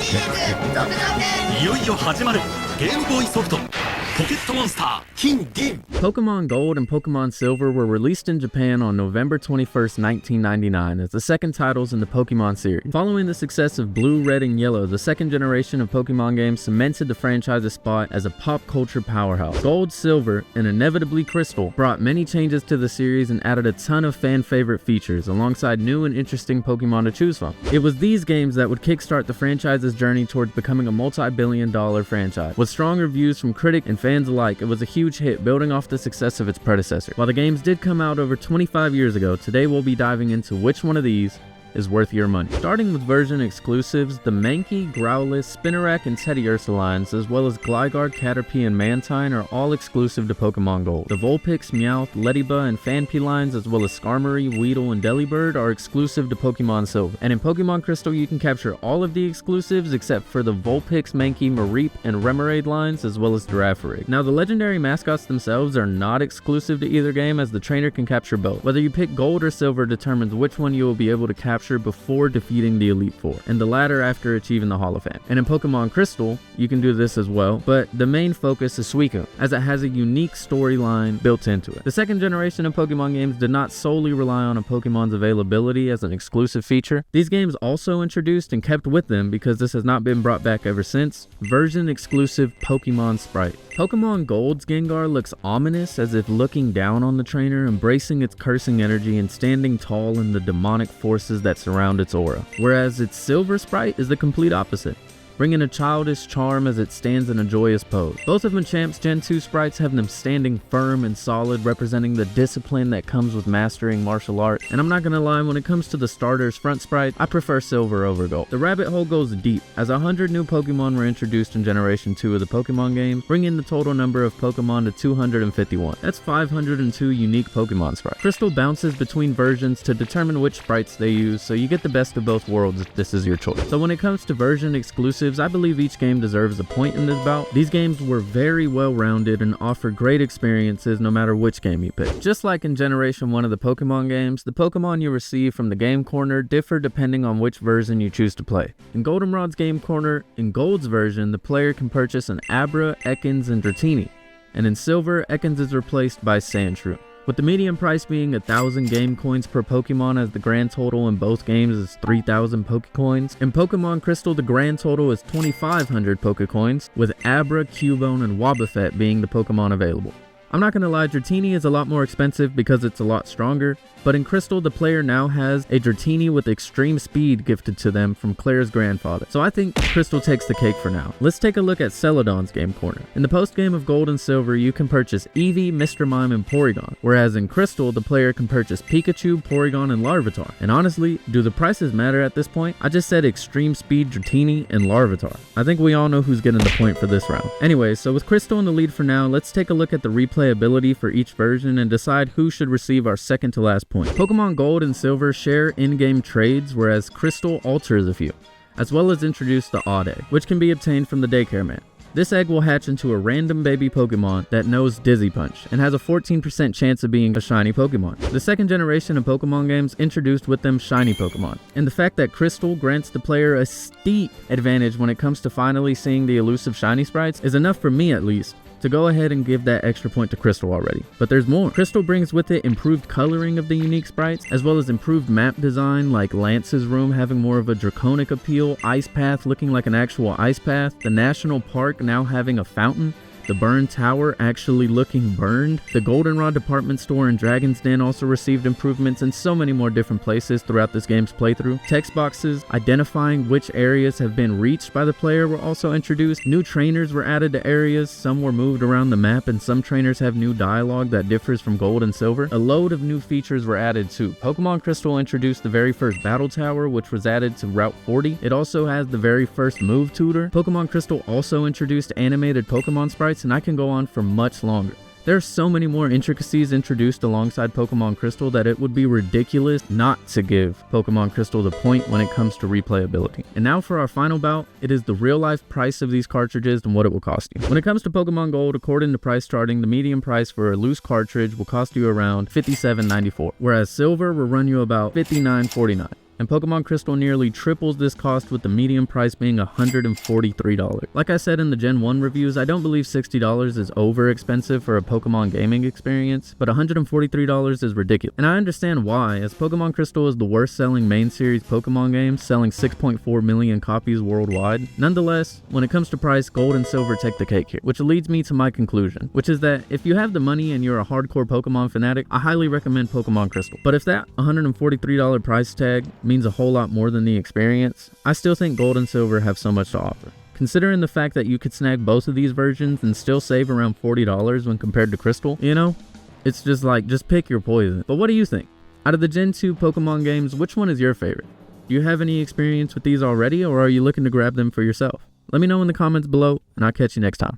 いよいよ始まるゲームボーイソフトポケットモンスター金銀 Pokemon Gold and Pokemon Silver were released in Japan on November 21st, 1999 as the second titles in the Pokemon series. Following the success of Blue, Red, and Yellow, the second generation of Pokemon games cemented the franchise's spot as a pop culture powerhouse. Gold, Silver, and inevitably Crystal brought many changes to the series and added a ton of fan favorite features alongside new and interesting Pokemon to choose from. It was these games that would kickstart the franchise's journey towards becoming a multi-billion-dollar franchise. With strong reviews from critics and fans alike, it was a huge hit, building off the success of its predecessor. While the games did come out over 25 years ago, today we'll be diving into which one of these is worth your money. Starting with version exclusives, the Mankey, Growlithe, Spinarak, and Teddiursa lines, as well as Gligar, Caterpie, and Mantine are all exclusive to Pokemon Gold. The Vulpix, Meowth, Ledyba, and Phanpy lines, as well as Skarmory, Weedle, and Delibird are exclusive to Pokemon Silver. And in Pokemon Crystal, you can capture all of the exclusives except for the Vulpix, Mankey, Mareep, and Remoraid lines, as well as Girafarig. Now, the legendary mascots themselves are not exclusive to either game, as the trainer can capture both. Whether you pick Gold or Silver determines which one you will be able to capture before defeating the Elite Four, and the latter after achieving the Hall of Fame. And in Pokemon Crystal, you can do this as well, but the main focus is Suicune, as it has a unique storyline built into it. The second generation of Pokemon games did not solely rely on a Pokemon's availability as an exclusive feature. These games also introduced and kept with them, because this has not been brought back ever since, version exclusive Pokemon Sprite. Pokemon Gold's Gengar looks ominous, as if looking down on the trainer, embracing its cursing energy and standing tall in the demonic forces that surround its aura. Whereas its Silver Sprite is the complete opposite, bringing a childish charm as it stands in a joyous pose. Both of Machamp's Gen 2 sprites have them standing firm and solid, representing the discipline that comes with mastering martial arts. And I'm not gonna lie, when it comes to the starter's front sprite, I prefer Silver over Gold. The rabbit hole goes deep, as 100 new Pokemon were introduced in Generation 2 of the Pokemon games, bringing the total number of Pokemon to 251. That's 502 unique Pokemon sprites. Crystal bounces between versions to determine which sprites they use, so you get the best of both worlds if this is your choice. So when it comes to version exclusive, I believe each game deserves a point in this bout. These games were very well rounded and offer great experiences no matter which game you pick. Just like in Generation 1 of the Pokemon games, the Pokemon you receive from the Game Corner differ depending on which version you choose to play. In Goldenrod's Game Corner, in Gold's version, the player can purchase an Abra, Ekans, and Dratini. And in Silver, Ekans is replaced by Sandshrew. With the median price being 1,000 game coins per Pokemon, as the grand total in both games is 3,000 Pokecoins. In Pokemon Crystal, the grand total is 2,500 Pokecoins, with Abra, Cubone, and Wobbuffet being the Pokemon available. I'm not gonna lie, Dratini is a lot more expensive because it's a lot stronger, but in Crystal, the player now has a Dratini with extreme speed gifted to them from Claire's grandfather. So I think Crystal takes the cake for now. Let's take a look at Celadon's Game Corner. In the post-game of Gold and Silver, you can purchase Eevee, Mr. Mime, and Porygon, whereas in Crystal, the player can purchase Pikachu, Porygon, and Larvitar. And honestly, do the prices matter at this point? I just said extreme speed Dratini and Larvitar. I think we all know who's getting the point for this round. Anyway, so with Crystal in the lead for now, let's take a look at the replayability for each version and decide who should receive our second to last point. Pokemon Gold and Silver share in-game trades, whereas Crystal alters a few, as well as introduce the Odd Egg, which can be obtained from the Daycare Man. This egg will hatch into a random baby Pokemon that knows Dizzy Punch, and has a 14% chance of being a shiny Pokemon. The second generation of Pokemon games introduced with them shiny Pokemon, and the fact that Crystal grants the player a steep advantage when it comes to finally seeing the elusive shiny sprites is enough for me, at least, to go ahead and give that extra point to Crystal already. But there's more. Crystal brings with it improved coloring of the unique sprites, as well as improved map design, like Lance's room having more of a draconic appeal, Ice Path looking like an actual ice path, the National Park now having a fountain, the Burn Tower actually looking burned. The Goldenrod department store and Dragon's Den also received improvements, in so many more different places throughout this game's playthrough. Text boxes identifying which areas have been reached by the player were also introduced. New trainers were added to areas, some were moved around the map, and some trainers have new dialogue that differs from Gold and Silver. A load of new features were added too. Pokemon Crystal introduced the very first Battle Tower, which was added to Route 40. It also has the very first Move Tutor. Pokemon Crystal also introduced animated Pokemon sprites, and I can go on for much longer. There are so many more intricacies introduced alongside Pokemon Crystal that it would be ridiculous not to give Pokemon Crystal the point when it comes to replayability. And now for our final bout, it is the real life price of these cartridges and what it will cost you. When it comes to Pokemon Gold, according to Price Starting, the median price for a loose cartridge will cost you around $57.94, whereas Silver will run you about $59.49. and Pokemon Crystal nearly triples this cost, with the median price being $143. Like I said in the Gen 1 reviews, I don't believe $60 is over expensive for a Pokemon gaming experience, but $143 is ridiculous. And I understand why, as Pokemon Crystal is the worst selling main series Pokemon game, selling 6.4 million copies worldwide. Nonetheless, when it comes to price, Gold and Silver take the cake here, which leads me to my conclusion, which is that if you have the money and you're a hardcore Pokemon fanatic, I highly recommend Pokemon Crystal. But if that $143 price tag means a whole lot more than the experience, I still think Gold and Silver have so much to offer. Considering the fact that you could snag both of these versions and still save around $40 when compared to Crystal, you know, it's just like, just pick your poison. But what do you think? Out of the Gen 2 Pokemon games, which one is your favorite? Do you have any experience with these already, or are you looking to grab them for yourself? Let me know in the comments below, and I'll catch you next time.